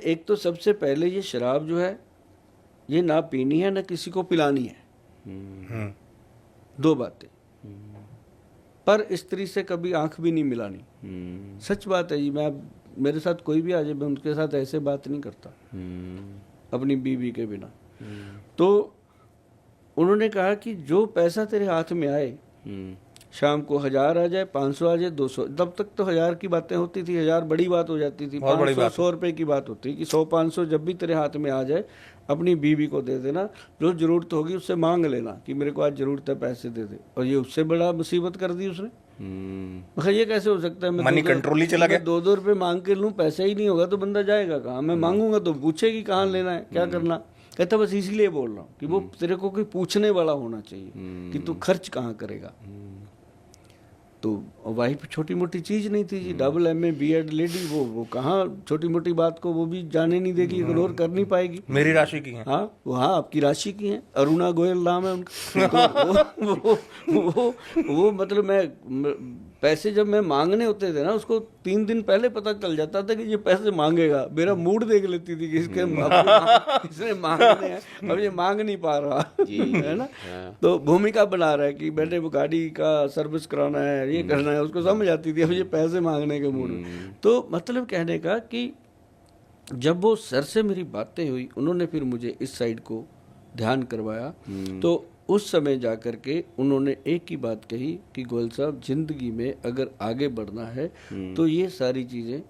एक तो सबसे पहले ये शराब जो है ये ना पीनी है ना किसी को पिलानी है, दो बातें। पर स्त्री से कभी आंख भी नहीं मिलानी, सच बात है जी। मैं मेरे साथ कोई भी आ जाए मैं उनके साथ ऐसे बात नहीं करता अपनी बीवी के बिना। तो उन्होंने कहा कि जो पैसा तेरे हाथ में आए, शाम को 1000 आ जाए, 500 आ जाए, 200, तब तक तो 1000 की बातें होती थी, 1000 बड़ी बात हो जाती थी, 500 100 रुपए की बात होती कि 100 500 जब भी तेरे हाथ में आ जाए अपनी बीवी को दे देना, जो जरूरत होगी उससे मांग लेना कि मेरे को आज जरूरत है पैसे दे दे। और ये उससे बड़ा मुसीबत कर दी उसने। ये कैसे हो सकता है? मैं मनी कंट्रोल ही चला गया। 2-2 रुपए मांग के लूँ, पैसा ही नहीं होगा तो बंदा जाएगा कहाँ? मैं मांगूंगा तो पूछेगी कहाँ लेना है, क्या करना। कहता बस इसीलिए बोल रहा हूँ कि वो तेरे को कोई पूछने वाला होना चाहिए कि तू खर्च कहाँ करेगा। तो वाइफ छोटी मोटी चीज नहीं थी जी, डबल MA BEd लेडी, वो कहाँ छोटी मोटी बात को वो भी जाने नहीं देगी, इग्नोर कर नहीं पाएगी। मेरी राशि की है। हाँ वो, हाँ आपकी राशि की है, अरुणा गोयल नाम है उनका। तो वो मतलब मैं पैसे जब मैं मांगने होते थे ना, उसको 3 दिन पहले पता चल जाता था कि ये पैसे मांगेगा। मेरा मूड देख लेती थी कि इसने मांगने हैं, अब ये मांग नहीं पा रहा है ना। तो भूमिका बना रहा है कि बेटे वो गाड़ी का सर्विस कराना है, ये करना है, उसको समझ आती थी अब ये पैसे मांगने के मूड में। तो मतलब कहने का कि जब वो सर से मेरी बातें हुई, उन्होंने फिर मुझे इस साइड को ध्यान करवाया, तो उस समय जा कर के उन्होंने एक ही बात कही कि गोयल साहब, जिंदगी में अगर आगे बढ़ना है तो ये सारी चीज़ें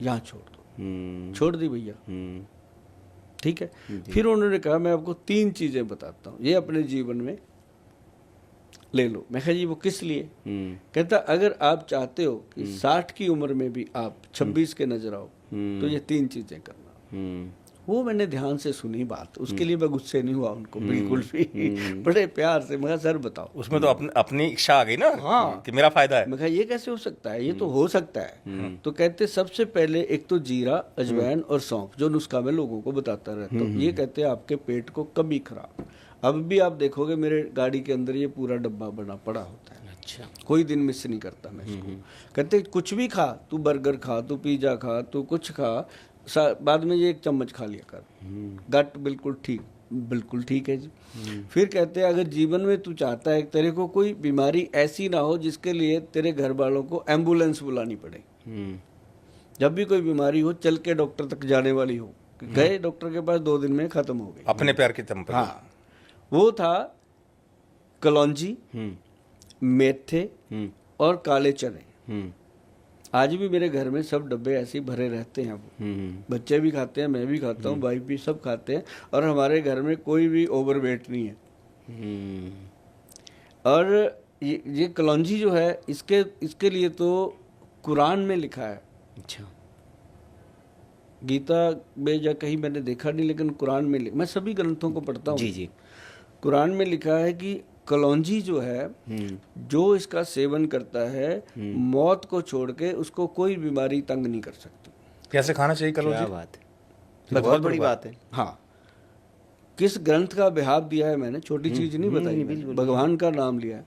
यहाँ छोड़ दो। छोड़ दी भैया, ठीक है। फिर उन्होंने कहा मैं आपको 3 चीज़ें बताता हूँ, ये अपने जीवन में ले लो। मैं कहा जी वो किस लिए? कहता अगर आप चाहते हो कि 60 की उम्र में भी आप 26 के नजर आओ तो ये 3 चीज़ें करना। वो मैंने ध्यान से सुनी बात, उसके लिए मैं गुस्से नहीं हुआ उनको बिल्कुल भी। बड़े प्यार से मैं कहा सर बताओ। उसमें तो अपनी इच्छा आ गई ना, हाँ कि मेरा फायदा है। मैं कहा ये कैसे हो सकता है, ये तो हो सकता है। तो कहते सबसे पहले एक तो जीरा, अजवाइन और सौंफ, जो नुस्खा मैं लोगों को बताता रहता हूँ, ये कहते हैं आपके पेट को कभी खराब। अब भी आप देखोगे मेरे गाड़ी के अंदर ये पूरा डब्बा बना पड़ा होता है। अच्छा, कोई दिन मिस नहीं करता मैं इसको। कहते कुछ भी खा, तू बर्गर खा, तू पिज्जा खा, तू कुछ खा, बाद में ये 1 चम्मच खा लिया कर, गट बिल्कुल ठीक, बिल्कुल ठीक है जी। फिर कहते हैं अगर जीवन में तू चाहता है तेरे को कोई बीमारी ऐसी ना हो जिसके लिए तेरे घर वालों को एम्बुलेंस बुलानी पड़े, जब भी कोई बीमारी हो चल के डॉक्टर तक जाने वाली हो, गए डॉक्टर के पास 2 दिन में खत्म हो गई, अपने पैर की दम पर। हाँ, वो था कलौंजी, मेथे और काले चने। आज भी मेरे घर में सब डब्बे ऐसे ही भरे रहते हैं। वो बच्चे भी खाते हैं, मैं भी खाता हूँ, वाइफ भी, सब खाते हैं। और हमारे घर में कोई भी ओवरवेट नहीं है। और ये कलौंजी जो है, इसके लिए तो कुरान में लिखा है। अच्छा, गीता में या कहीं मैंने देखा नहीं, लेकिन कुरान में मैं सभी ग्रंथों को पढ़ता हूँ जी जी। कुरान में लिखा है कि कलौंजी जो है, जो इसका सेवन करता है, मौत को छोड़ के उसको कोई बीमारी तंग नहीं कर सकती। कैसे खाना चाहिए कलौंजी? क्या बात है, बहुत बड़ी बात है। हाँ, किस ग्रंथ का बिहाफ दिया है मैंने, छोटी चीज नहीं बताई, भगवान का नाम लिया है।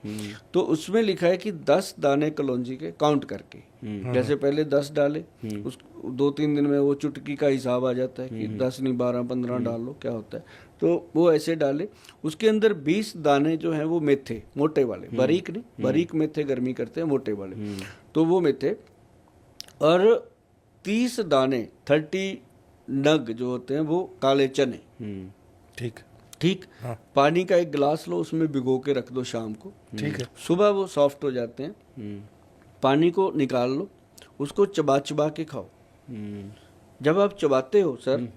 तो उसमें लिखा है कि 10 दाने कलौंजी के काउंट करके, जैसे पहले 10 डाले, उस 2-3 दिन में वो चुटकी का हिसाब आ जाता है कि 10 नहीं 12-15 डाल लो, क्या होता है। तो वो ऐसे डाले, उसके अंदर 20 दाने जो हैं वो मेथे, मोटे वाले, बारीक नहीं, बारीक मेथे गर्मी करते हैं, मोटे वाले, तो वो मेथे, और 30 दाने 30 नग जो होते हैं वो काले चने। ठीक। हाँ। पानी का 1 गिलास लो, उसमें भिगो के रख दो शाम को, ठीक है। सुबह वो सॉफ्ट हो जाते हैं, पानी को निकाल लो, उसको चबा चबा के खाओ। जब आप चबाते हो सर,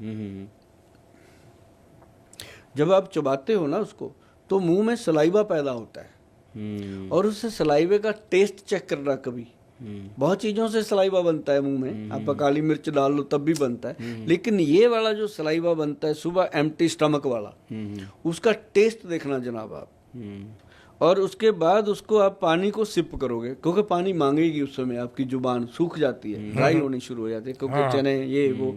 जब आप चबाते हो ना उसको, तो मुंह में सलाइवा पैदा होता है, और उससे सलाइवे का टेस्ट चेक करना कभी। बहुत चीजों से सलाइवा बनता है मुंह में, आप काली मिर्च डाल लो तब भी बनता है, लेकिन ये वाला जो सलाइवा बनता है सुबह एम्प्टी स्टमक वाला, उसका टेस्ट देखना जनाब आप। और उसके बाद उसको आप पानी को सिप करोगे, क्योंकि पानी मांगेगी उस समय, आपकी जुबान सूख जाती है, ड्राई होनी शुरू हो जाती है, क्योंकि चने ये वो,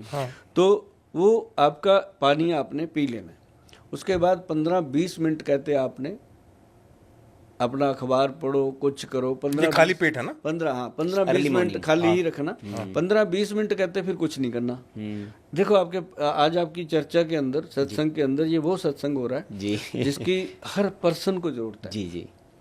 तो वो आपका पानी आपने पी लेना। उसके बाद 15-20 मिनट कहते हैं आपने अपना अखबार पढ़ो, कुछ करो। ये 15 खाली पेट है ना? 15-20 मिनट खाली ही रखना। 15-20 मिनट कहते फिर कुछ नहीं करना। देखो आपके आज आपकी चर्चा के अंदर, सत्संग के अंदर, ये वो सत्संग हो रहा है जी जिसकी हर पर्सन को जरूरत है। जी जी